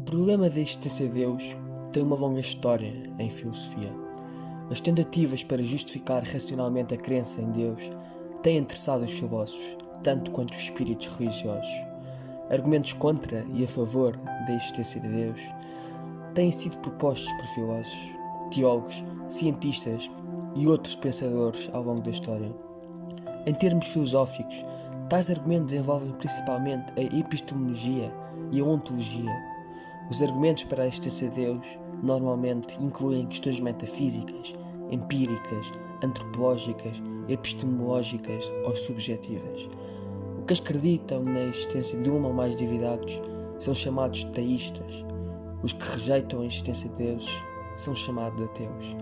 problema da existência de Deus tem uma longa história em filosofia. As tentativas para justificar racionalmente a crença em Deus têm interessado os filósofos, tanto quanto os espíritos religiosos. Argumentos contra e a favor da existência de Deus têm sido propostos por filósofos, teólogos, cientistas e outros pensadores ao longo da história. Em termos filosóficos, tais argumentos envolvem principalmente a epistemologia e a ontologia. Os argumentos para a existência de Deus normalmente incluem questões metafísicas, empíricas, antropológicas, epistemológicas ou subjetivas. Os que acreditam na existência de uma ou mais divindades são chamados teístas. Os que rejeitam a existência de Deus são chamados ateus.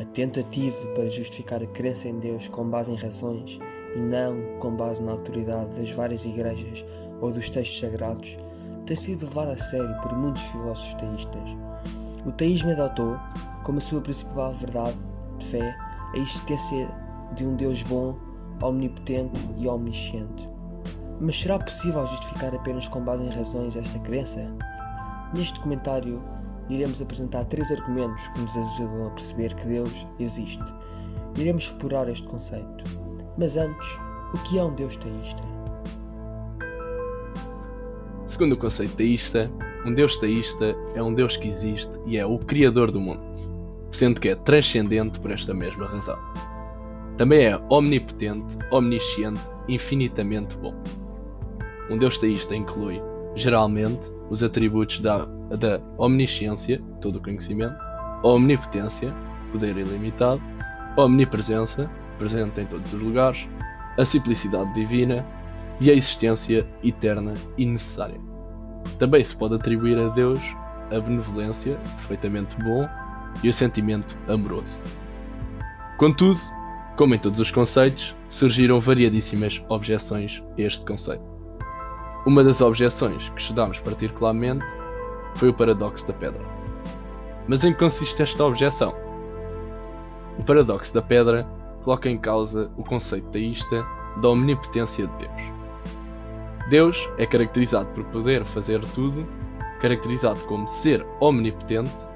A tentativa para justificar a crença em Deus com base em razões e não com base na autoridade das várias igrejas ou dos textos sagrados tem sido levada a sério por muitos filósofos teístas. O teísmo adotou como a sua principal verdade de fé a existência de um Deus bom, omnipotente e omnisciente. Mas será possível justificar apenas com base em razões esta crença? Neste comentário iremos apresentar 3 argumentos que nos ajudam a perceber que Deus existe. Iremos explorar este conceito. Mas antes, o que é um Deus teísta? Segundo o conceito teísta, um Deus teísta é um Deus que existe e é o Criador do mundo, sendo que é transcendente por esta mesma razão. Também é omnipotente, omnisciente, infinitamente bom. Um Deus teísta inclui, geralmente, os atributos da omnisciência, todo o conhecimento, a omnipotência, poder ilimitado, a omnipresença, presente em todos os lugares, a simplicidade divina e a existência eterna e necessária. Também se pode atribuir a Deus a benevolência, perfeitamente bom, e o sentimento amoroso. Contudo, como em todos os conceitos, surgiram variadíssimas objeções a este conceito. Uma das objeções que estudamos particularmente foi o paradoxo da pedra. Mas em que consiste esta objeção? O paradoxo da pedra coloca em causa o conceito teísta da omnipotência de Deus. Deus é caracterizado por poder fazer tudo, caracterizado como ser omnipotente,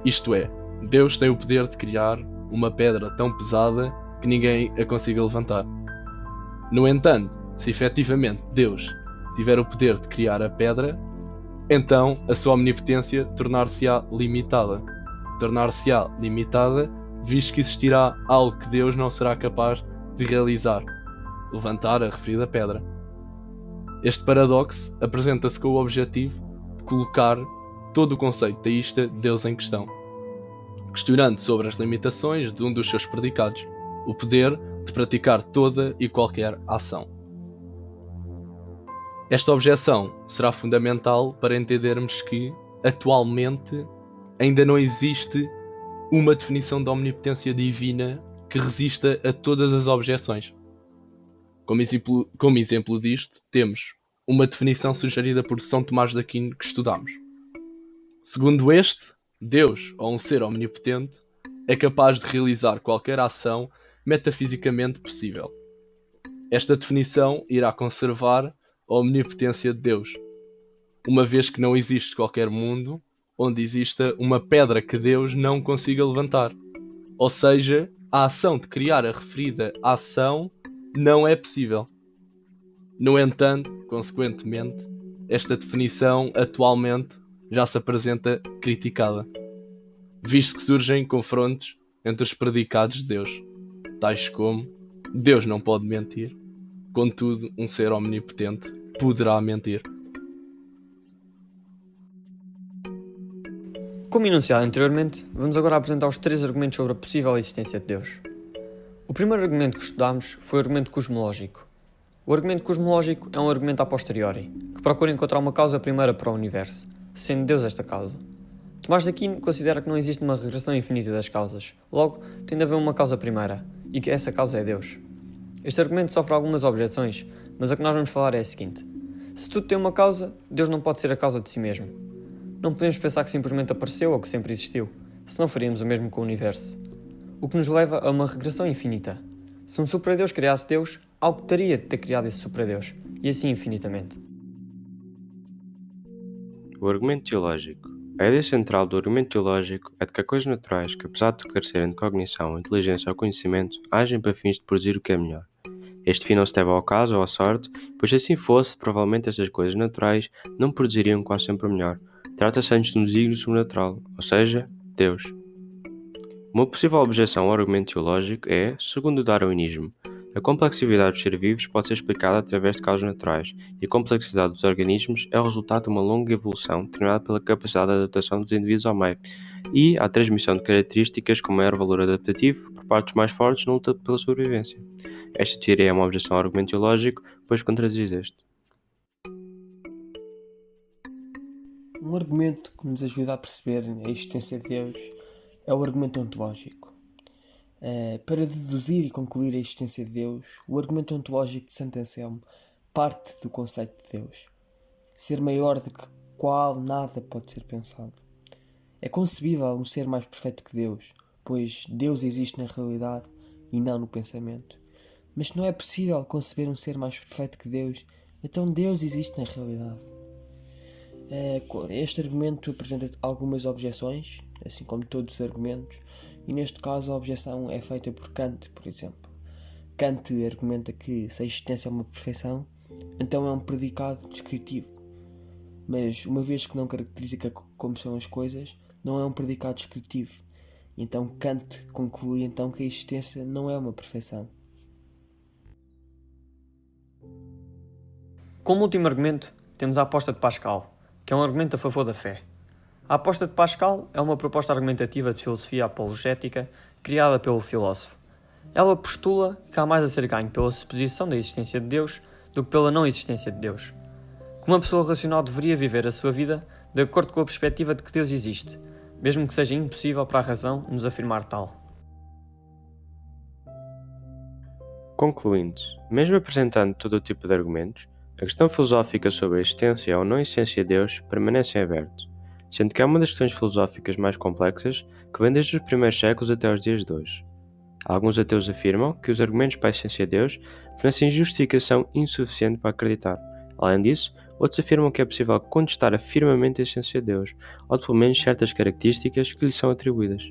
isto é, Deus tem o poder de criar uma pedra tão pesada que ninguém a consiga levantar. No entanto, se efetivamente Deus tiver o poder de criar a pedra, então a sua omnipotência tornar-se-á limitada. Tornar-se-á limitada, visto que existirá algo que Deus não será capaz de realizar, levantar a referida pedra. Este paradoxo apresenta-se com o objetivo de colocar todo o conceito teísta de Deus em questão, questionando sobre as limitações de um dos seus predicados, o poder de praticar toda e qualquer ação. Esta objeção será fundamental para entendermos que, atualmente, ainda não existe uma definição da omnipotência divina que resista a todas as objeções. Como exemplo disto, temos uma definição sugerida por São Tomás de Aquino que estudamos. Segundo este, Deus, ou um ser omnipotente, é capaz de realizar qualquer ação metafisicamente possível. Esta definição irá conservar a omnipotência de Deus, uma vez que não existe qualquer mundo onde exista uma pedra que Deus não consiga levantar. Ou seja, a ação de criar a referida ação não é possível. No entanto, consequentemente, esta definição atualmente já se apresenta criticada, visto que surgem confrontos entre os predicados de Deus, tais como Deus não pode mentir, contudo, um ser omnipotente poderá mentir. Como enunciado anteriormente, vamos agora apresentar os 3 argumentos sobre a possível existência de Deus. O primeiro argumento que estudámos foi o argumento cosmológico. O argumento cosmológico é um argumento a posteriori, que procura encontrar uma causa primeira para o universo, sendo Deus esta causa. Tomás de Aquino considera que não existe uma regressão infinita das causas, logo, tem de haver uma causa primeira, e que essa causa é Deus. Este argumento sofre algumas objeções, mas a que nós vamos falar é a seguinte: se tudo tem uma causa, Deus não pode ser a causa de si mesmo. Não podemos pensar que simplesmente apareceu ou que sempre existiu, senão faríamos o mesmo com o universo. O que nos leva a uma regressão infinita. Se um supra-Deus criasse Deus, algo teria de ter criado esse supra-Deus, e assim infinitamente. O argumento teológico. A ideia central do argumento teológico é de que há coisas naturais que, apesar de carecerem de cognição, inteligência ou conhecimento, agem para fins de produzir o que é melhor. Este fim não se deve ao acaso ou à sorte, pois se assim fosse, provavelmente estas coisas naturais não produziriam quase sempre o melhor. Trata-se antes de um desígnio sobrenatural, ou seja, Deus. Uma possível objeção ao argumento teológico é, segundo o darwinismo, a complexidade dos seres vivos pode ser explicada através de causas naturais, e a complexidade dos organismos é o resultado de uma longa evolução determinada pela capacidade de adaptação dos indivíduos ao meio, e a transmissão de características com maior valor adaptativo por parte dos mais fortes na luta pela sobrevivência. Esta teoria é uma objeção ao argumento teológico, pois contradiz este. Um argumento que nos ajuda a perceber a existência de Deus é o argumento ontológico. Para deduzir e concluir a existência de Deus, o argumento ontológico de Santo Anselmo parte do conceito de Deus. Ser maior do que qual nada pode ser pensado. É concebível um ser mais perfeito que Deus, pois Deus existe na realidade e não no pensamento. Mas se não é possível conceber um ser mais perfeito que Deus, então Deus existe na realidade. Este argumento apresenta algumas objeções, assim como todos os argumentos, e neste caso a objeção é feita por Kant, por exemplo. Kant argumenta que se a existência é uma perfeição, então é um predicado descritivo. Mas uma vez que não caracteriza como são as coisas, não é um predicado descritivo. Então Kant conclui então que a existência não é uma perfeição. Como último argumento, temos a aposta de Pascal, que é um argumento a favor da fé. A aposta de Pascal é uma proposta argumentativa de filosofia apologética criada pelo filósofo. Ela postula que há mais a ser ganho pela suposição da existência de Deus do que pela não existência de Deus. Que uma pessoa racional deveria viver a sua vida de acordo com a perspectiva de que Deus existe, mesmo que seja impossível para a razão nos afirmar tal. Concluindo, mesmo apresentando todo o tipo de argumentos, a questão filosófica sobre a existência ou não existência de Deus permanece em aberto, sendo que é uma das questões filosóficas mais complexas que vem desde os primeiros séculos até os dias de hoje. Alguns ateus afirmam que os argumentos para a existência de Deus fornecem justificação insuficiente para acreditar. Além disso, outros afirmam que é possível contestar firmemente a existência de Deus, ou pelo menos certas características que lhe são atribuídas.